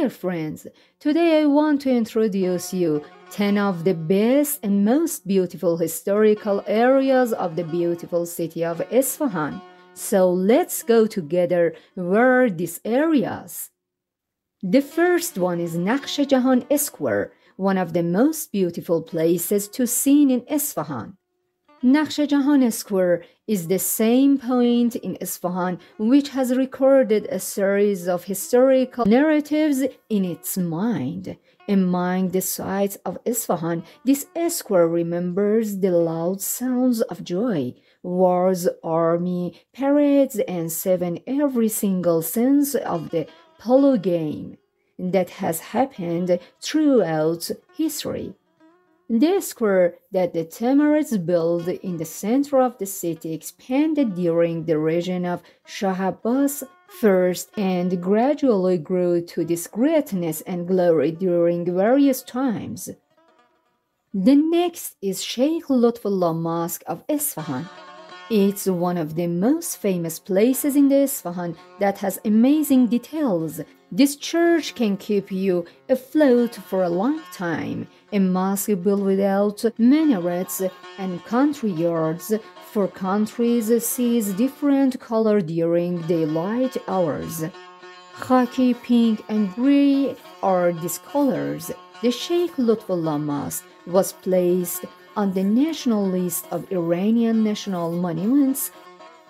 Dear friends, today I want to introduce you 10 of the best and most beautiful historical areas of the beautiful city of Isfahan. So let's go together. Where are these areas? The first one is Naqsh-e Jahan Square, one of the most beautiful places to see in Isfahan. Naqsh-e Jahan Square is the same point in Isfahan which has recorded a series of historical narratives in its mind. Among the sights of Isfahan, this square remembers the loud sounds of joy, wars, army, parades, and every single sense of the polo game that has happened throughout history. The square that the minarets built in the center of the city expanded during the reign of Shah Abbas first and gradually grew to this greatness and glory during various times. The next is Sheikh Lotfollah Mosque of Isfahan. It's one of the most famous places in the Isfahan that has amazing details. This church can keep you afloat for a long time. A mosque built without minarets and country yards for countries sees different color during daylight hours. Khaki, pink, and gray are these colors. The Sheikh Lotfollah Mosque was placed on the national list of Iranian national monuments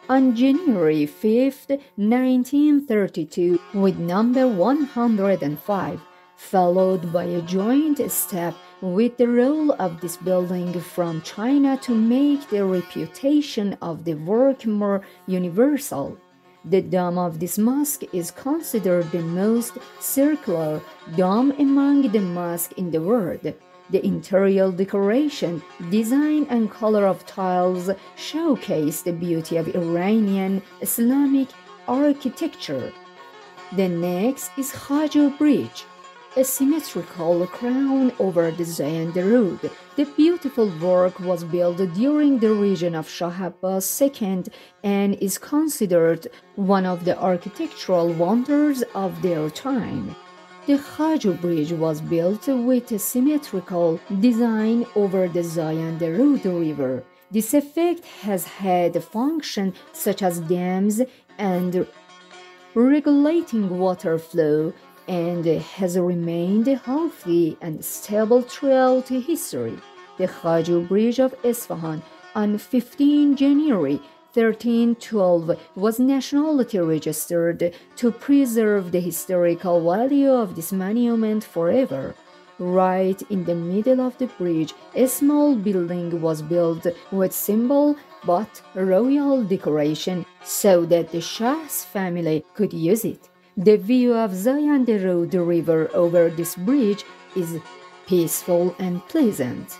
on January 5, 1932, with number 105, followed by a joint step with the role of this building from China to make the reputation of the work more universal. The dome of this mosque is considered the most circular dome among the mosques in the world. The interior decoration, design, and color of tiles showcase the beauty of Iranian Islamic architecture. The next is Qapu Bridge, a symmetrical crown over the Zayan Road. The beautiful work was built during the reign of Shah Abbas II and is considered one of the architectural wonders of their time. The Qapu Bridge was built with a symmetrical design over the Zayan Road River. This effect has had a function such as dams and regulating water flow and has remained healthy and stable throughout history. The Qapu Bridge of Isfahan on 15 January 1312 was nationality registered to preserve the historical value of this monument forever. Right in the middle of the bridge, a small building was built with simple but royal decoration so that the Shah's family could use it. The view of Zayan Road River over this bridge is peaceful and pleasant.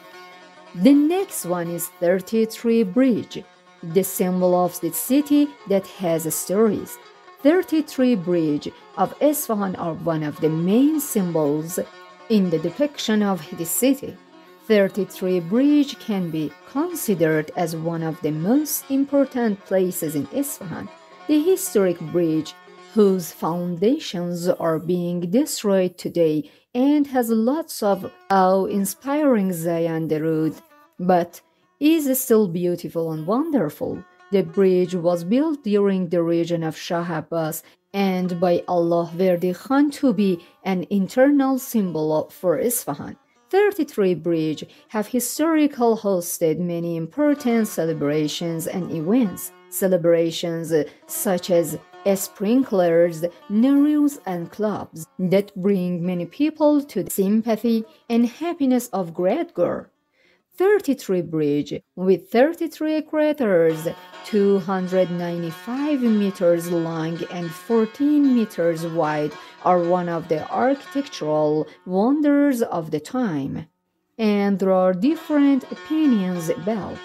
The next one is 33 Bridge, the symbol of the city that has stories. 33 Bridge of Isfahan are one of the main symbols in the depiction of the city. 33 Bridge can be considered as one of the most important places in Isfahan. The historic bridge, whose foundations are being destroyed today and has lots of awe-inspiring Zayan Road, but is still beautiful and wonderful. The bridge was built during the reign of Shah Abbas and by Allah Verdi Khan to be an internal symbol for Isfahan. 33 Bridge have historically hosted many important celebrations and events. Celebrations such as sprinklers, Nowruz, and clubs that bring many people to the sympathy and happiness of Great Girl. 33 Bridge, with 33 craters, 295 meters long and 14 meters wide, are one of the architectural wonders of the time, and there are different opinions about.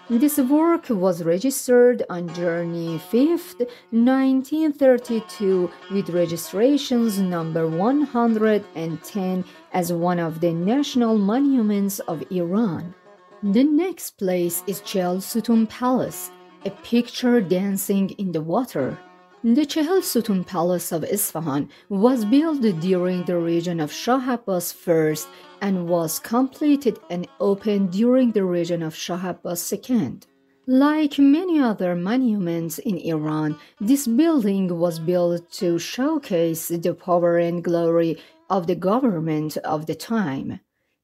This work was registered on January 5, 1932 with registrations number 110 as one of the national monuments of Iran. The next place is Qapu Palace, a picture dancing in the water. The Chehel Sutun Palace of Isfahan was built during the reign of Shah Abbas first and was completed and opened during the reign of Shah Abbas second. Like many other monuments in Iran, this building was built to showcase the power and glory of the government of the time,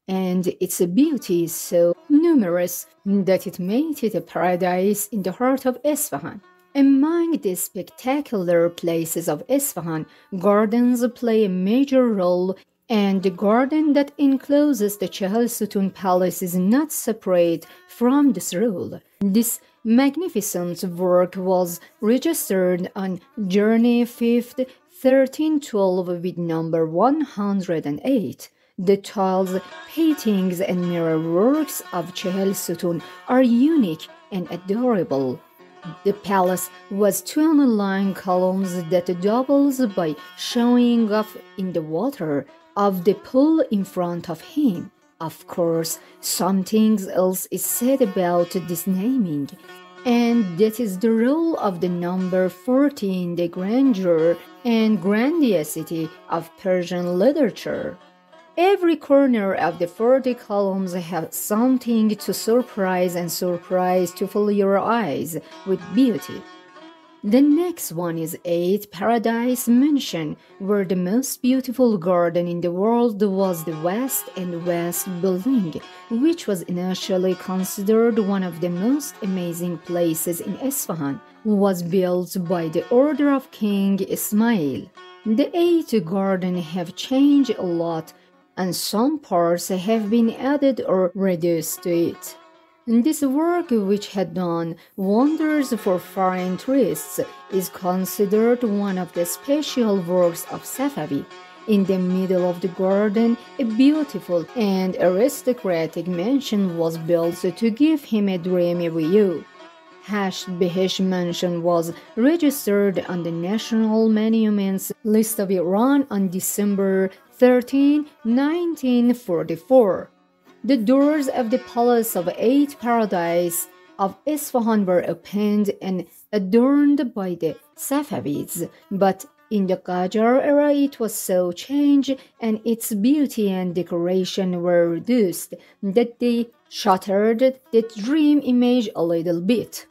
and its beauty is so numerous that it made it a paradise in the heart of Isfahan. Among the spectacular places of Isfahan, gardens play a major role, and the garden that encloses the Chehel Sutun Palace is not separate from this rule. This magnificent work was registered on January 5th, 1312 with number 108. The tiles, paintings, and mirror works of Chehel Sutun are unique and adorable. The palace was 29 columns that doubles by showing off in the water of the pool in front of him. Of course, something else is said about this naming, and that is the role of the number 40 in the grandeur and grandiosity of Persian literature. Every corner of the 40 columns have something to surprise to fill your eyes with beauty. The next one is 8 Paradise Mansion, where the most beautiful garden in the world was the West and West building, which was initially considered one of the most amazing places in Isfahan, was built by the order of King Ismail. The 8 gardens have changed a lot, and some parts have been added or reduced to it. This work, which had done wonders for foreign tourists, is considered one of the special works of Safavi. In the middle of the garden, a beautiful and aristocratic mansion was built to give him a dreamy view. Behesh Mansion was registered on the National Monuments list of Iran on December 13, 1944. The doors of the Palace of 8 Paradise of Isfahan were opened and adorned by the Safavids, but in the Qajar era it was so changed and its beauty and decoration were reduced that they shattered that dream image a little bit.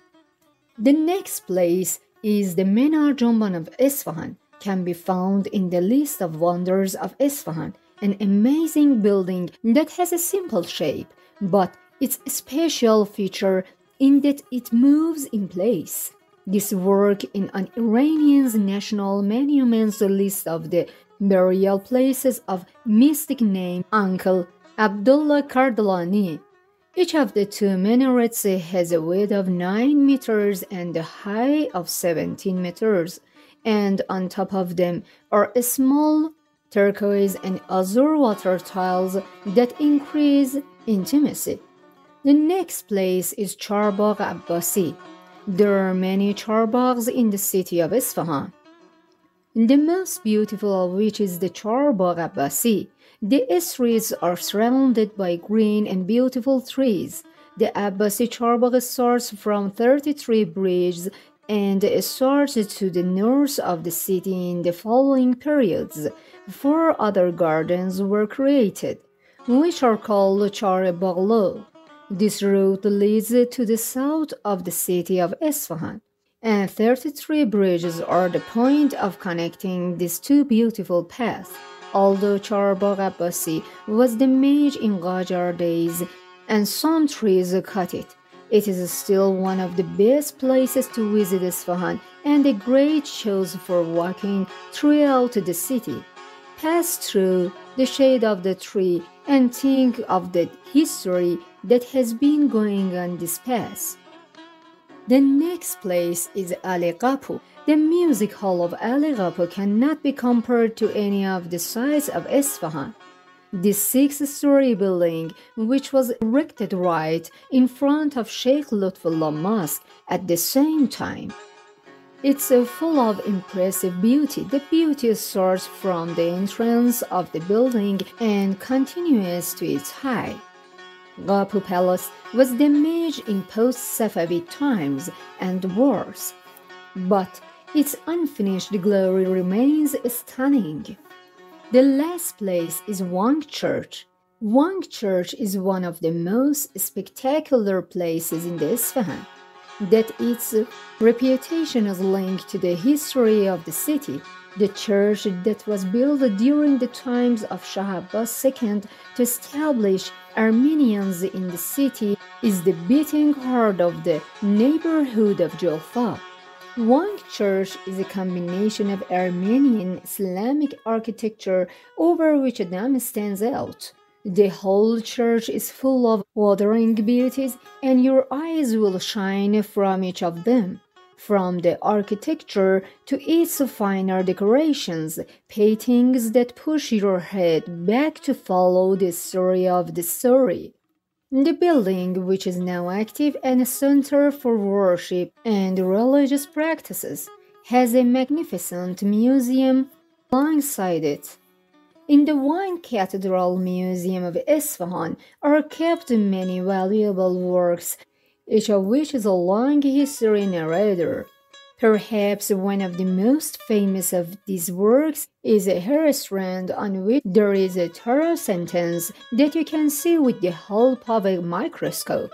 The next place is the Minar Jumban of Isfahan, can be found in the list of wonders of Isfahan, an amazing building that has a simple shape, but its special feature in that it moves in place. This work in an Iranian's national monuments list of the burial places of mystic name Uncle Abdullah Kardalani. Each of the 2 minarets has a width of 9 meters and a height of 17 meters, and on top of them are small turquoise and azure water tiles that increase intimacy. The next place is Charbagh Abbasi. There are many charbaghs in the city of Isfahan, the most beautiful of which is the Charbagh Abbasi. The streets are surrounded by green and beautiful trees. The Abbasi Charbagh starts from 33 bridges and starts to the north of the city in the following periods. 4 other gardens were created, which are called Char Baglo. This route leads to the south of the city of Isfahan, and 33 bridges are the point of connecting these 2 beautiful paths. Although Charbagh Abbasi was damaged in Qajar days and some trees cut it, it is still one of the best places to visit Isfahan and a great choice for walking throughout the city. Pass through the shade of the tree and think of the history that has been going on this path. The next place is Ali Qapu. The music hall of Ali Qapu cannot be compared to any of the sites of Isfahan. This 6-story building, which was erected right in front of Sheikh Lotfollah Mosque at the same time, it's full of impressive beauty. The beauty starts from the entrance of the building and continues to its height. Qapu Palace was damaged in post-Safavid times and wars, but its unfinished glory remains stunning. The last place is Wang Church. Wang Church is one of the most spectacular places in the Isfahan, that its reputation is linked to the history of the city. The church that was built during the times of Shah Abbas II to establish Armenians in the city is the beating heart of the neighborhood of Jaffa. Wang Church is a combination of Armenian Islamic architecture over which a dome stands out. The whole church is full of wandering beauties, and your eyes will shine from each of them. From the architecture to its finer decorations, paintings that push your head back to follow the story of the story. The building, which is now active and a center for worship and religious practices, has a magnificent museum alongside it. In the Wine Cathedral Museum of Isfahan are kept many valuable works, each of which is a long history narrator. Perhaps one of the most famous of these works is a restaurant on which there is a Torah sentence that you can see with the help of a microscope.